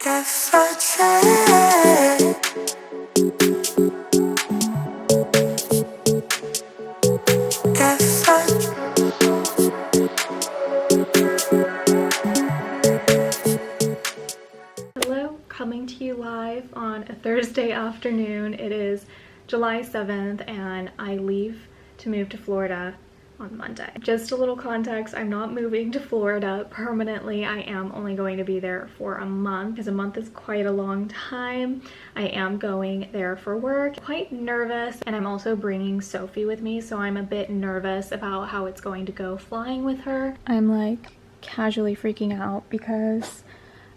Hello, coming to you live on a Thursday afternoon. It is July 7th and I leave to move to Florida on Monday. Just a little context, I'm not moving to Florida permanently. I am only going to be there for a month because a month is quite a long time. I am going there for work. Quite nervous, and I'm also bringing Sophie with me, so I'm a bit nervous about how it's going to go flying with her. I'm like casually freaking out because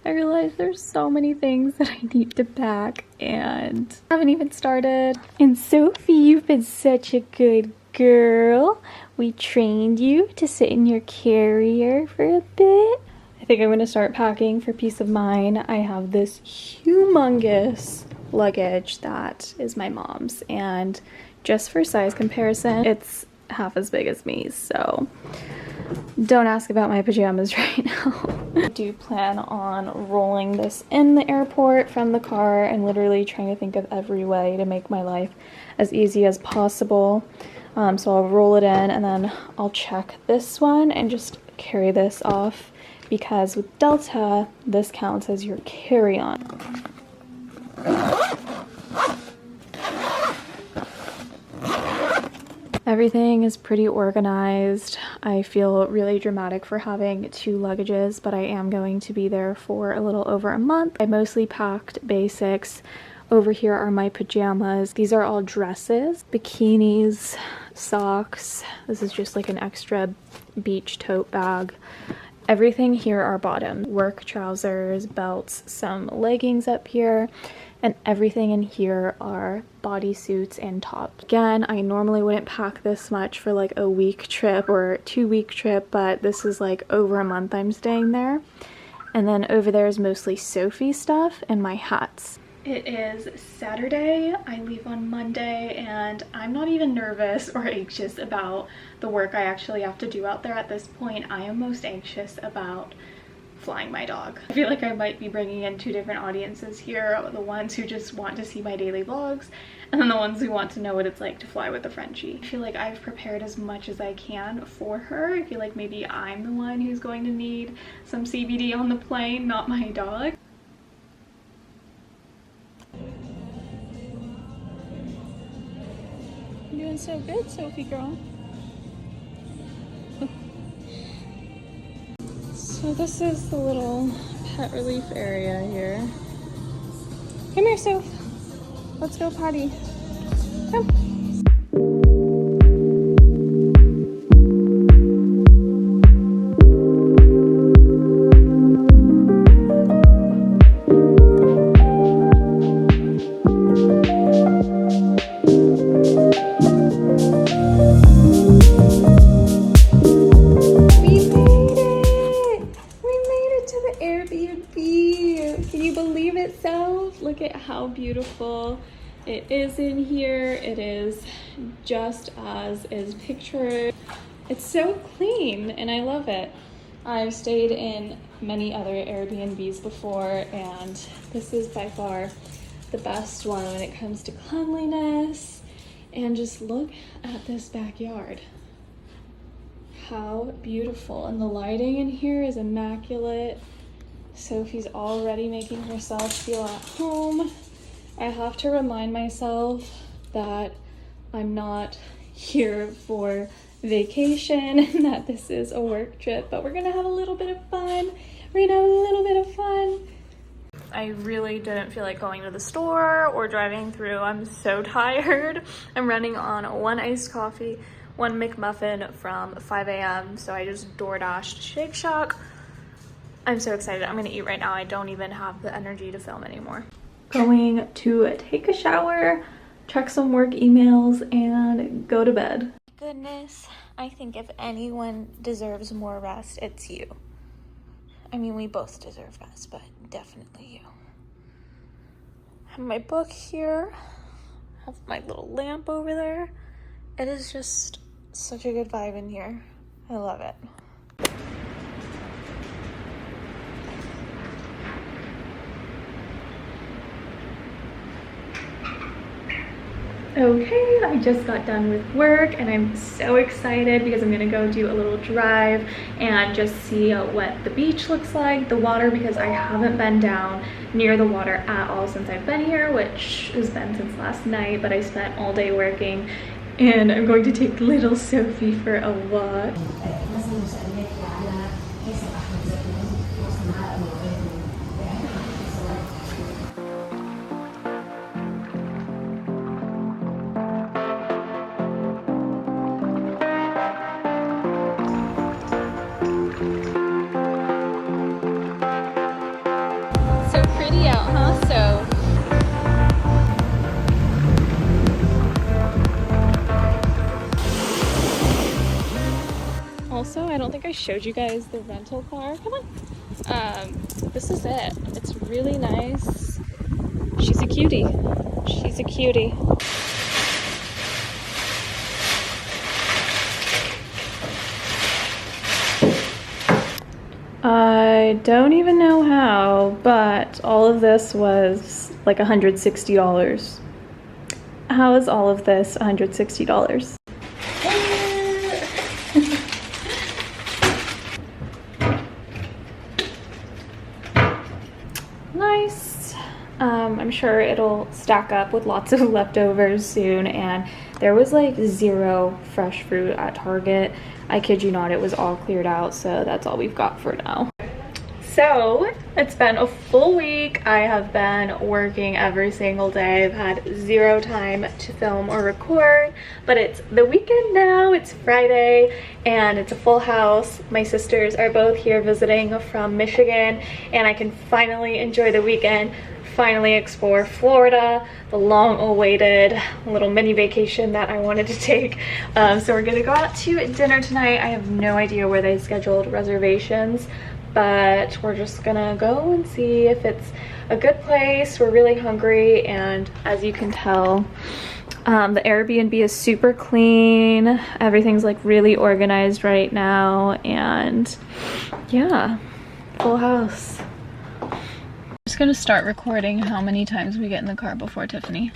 I realize there's so many things that I need to pack and I haven't even started. And Sophie, you've been such a good girl. We trained you to sit in your carrier for a bit. I think I'm gonna start packing for peace of mind. I have this humongous luggage that is my mom's, and just for size comparison, it's half as big as me, so don't ask about my pajamas right now. I do plan on rolling this in the airport from the car and literally trying to think of every way to make my life as easy as possible. So I'll roll it in and then I'll check this one and just carry this off, because with Delta, this counts as your carry-on. Everything is pretty organized. I feel really dramatic for having 2 luggages, but I am going to be there for a little over a month. I mostly packed basics. Over here are my pajamas. These are all dresses, bikinis, socks. This is just like an extra beach tote bag. Everything here are bottoms. Work trousers, belts, some leggings up here, and everything in here are bodysuits and tops. Again, I normally wouldn't pack this much for like a week trip or 2-week trip, but this is like over a month I'm staying there. And then over there is mostly Sophie stuff and my hats. It is Saturday. I leave on Monday and I'm not even nervous or anxious about the work I actually have to do out there at this point. I am most anxious about flying my dog. I feel like I might be bringing in 2 different audiences here. The ones who just want to see my daily vlogs, and then the ones who want to know what it's like to fly with a Frenchie. I feel like I've prepared as much as I can for her. I feel like maybe I'm the one who's going to need some CBD on the plane, not my dog. You're doing so good, Sophie girl. So this is the little pet relief area here. Come here, Soph. Let's go potty. Come. Look at how beautiful it is in here. It is just as is pictured. It's so clean and I love it. I've stayed in many other Airbnbs before, and this is by far the best one when it comes to cleanliness. And just look at this backyard. How beautiful. And the lighting in here is immaculate. Sophie's already making herself feel at home. I have to remind myself that I'm not here for vacation and that this is a work trip, but we're gonna have a little bit of fun. We're gonna have a little bit of fun. I really didn't feel like going to the store or driving through. I'm so tired. I'm running on 1 iced coffee, 1 McMuffin from 5 a.m. So I just DoorDashed Shake Shack. I'm so excited. I'm gonna eat right now. I don't even have the energy to film anymore. Going to take a shower, check some work emails, and go to bed. Goodness, I think if anyone deserves more rest, it's you. I mean, we both deserve rest, but definitely you. I have my book here, I have my little lamp over there. It is just such a good vibe in here. I love it. Okay, I just got done with work and I'm so excited because I'm gonna go do a little drive and just see what the beach looks like, the water, because I haven't been down near the water at all since I've been here, which has been since last night, but I spent all day working. And I'm going to take little Sophie for a walk. Also, I don't think I showed you guys the rental car. Come on. This is it. It's really nice. She's a cutie. She's a cutie. I don't even know how, but all of this was like $160. How is all of this $160? Nice. I'm sure it'll stack up with lots of leftovers soon, and there was like 0 fresh fruit at Target. I kid you not, it was all cleared out, so that's all we've got for now. So it's been a full week. I have been working every single day. I've had 0 time to film or record, but it's the weekend now. It's Friday and it's a full house. My sisters are both here visiting from Michigan, and I can finally enjoy the weekend, finally explore Florida, the long-awaited little mini vacation that I wanted to take. So we're gonna go out to dinner tonight. I have no idea where they scheduled reservations, but we're just gonna go and see if it's a good place. We're really hungry, and as you can tell, the Airbnb is super clean. Everything's like really organized right now, and yeah, full house. I'm just gonna start recording how many times we get in the car before Tiffany.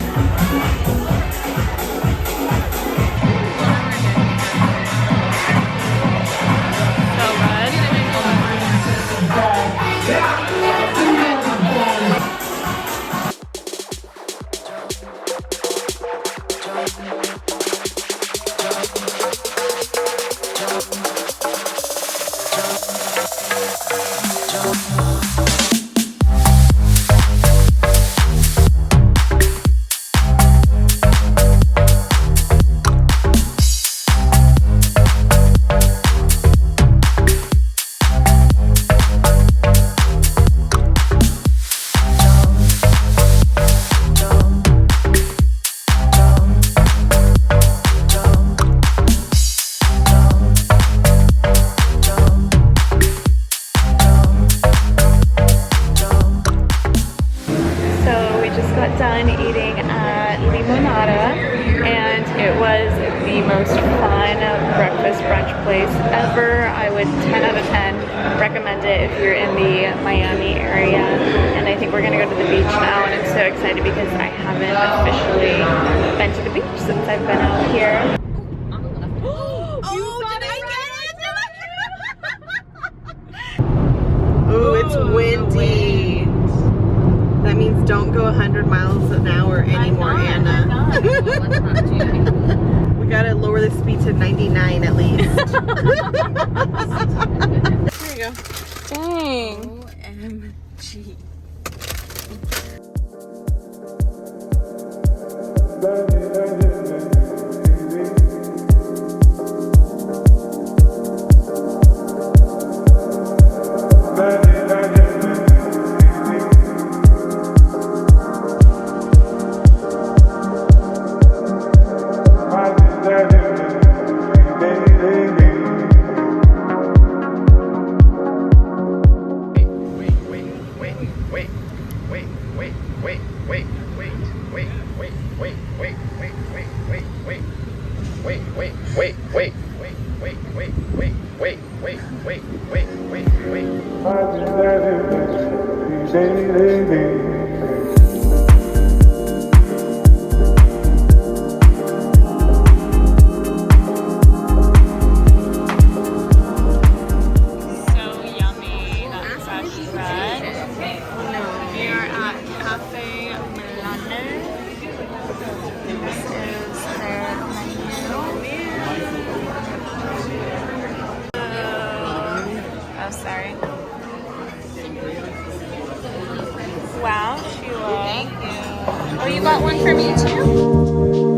Ever. I would 10 out of 10 recommend it if you're in the Miami area, and I think we're gonna go to the beach now, and I'm so excited because I haven't officially been to the beach since I've been out here. Ooh, it's windy. That means don't go 100 miles an hour anymore, Anna. We gotta lower the speed to 99 at least. There you go. Dang. OMG. from YouTube.